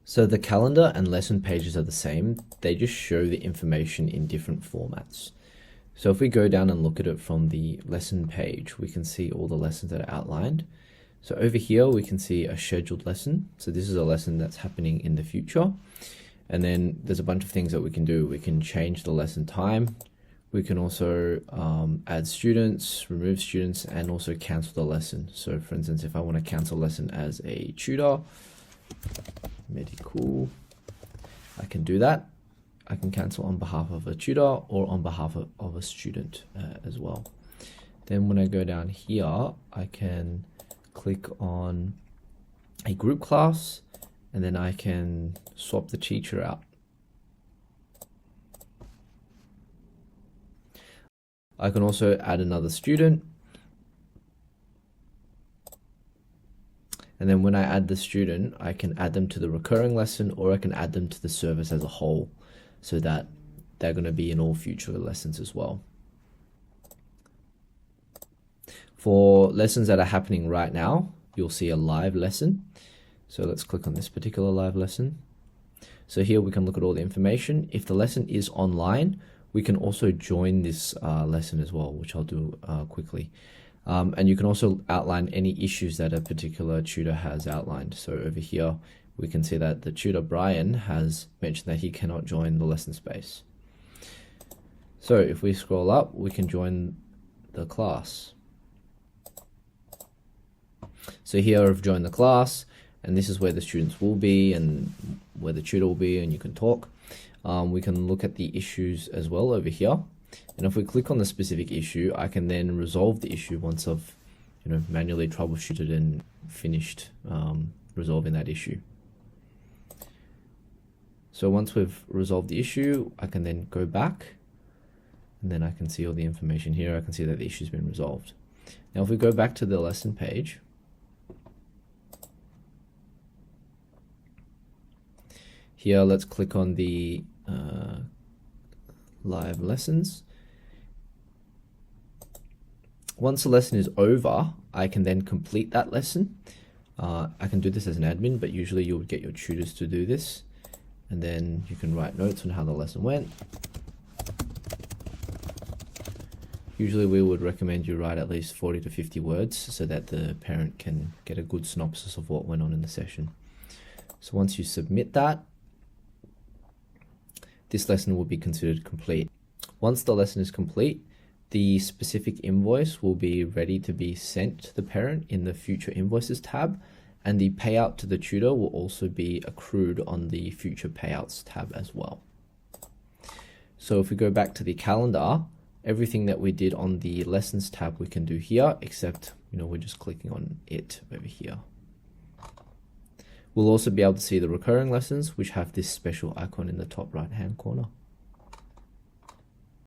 So the calendar and lesson pages are the same, they just show the information in different formats. So if we go down and look at it from the lesson page, we can see all the lessons that are outlined. So over here, we can see a scheduled lesson. So this is a lesson that's happening in the future. And then there's a bunch of things that we can do. We can change the lesson time. We can also add students, remove students, and also cancel the lesson. So for instance, if I want to cancel lesson as a tutor, medical, I can do that. I can cancel on behalf of a tutor or on behalf of a student as well. Then when I go down here, I can click on a group class, and then I can swap the teacher out. I can also add another student. And then when I add the student, I can add them to the recurring lesson, or I can add them to the service as a whole, so that they're going to be in all future lessons as well. For lessons that are happening right now, you'll see a live lesson. So let's click on this particular live lesson. So here we can look at all the information. If the lesson is online, we can also join this lesson as well, which I'll do quickly. And you can also outline any issues that a particular tutor has outlined. So over here, we can see that the tutor Brian has mentioned that he cannot join the lesson space. So if we scroll up, we can join the class. So here I've joined the class, and this is where the students will be and where the tutor will be, and you can talk. We can look at the issues as well over here. And if we click on the specific issue, I can then resolve the issue once I've manually troubleshooted and finished resolving that issue. So once we've resolved the issue, I can then go back, and then I can see all the information here. I can see that the issue's been resolved. Now if we go back to the lesson page, here let's click on the live lessons. Once the lesson is over, I can then complete that lesson. I can do this as an admin, but usually you would get your tutors to do this, and then you can write notes on how the lesson went. Usually we would recommend you write at least 40 to 50 words so that the parent can get a good synopsis of what went on in the session. So once you submit that, this lesson will be considered complete. Once the lesson is complete, the specific invoice will be ready to be sent to the parent in the future invoices tab, and the payout to the tutor will also be accrued on the future payouts tab as well. So if we go back to the calendar, everything that we did on the lessons tab we can do here, except we're just clicking on it over here. We'll also be able to see the recurring lessons, which have this special icon in the top right hand corner.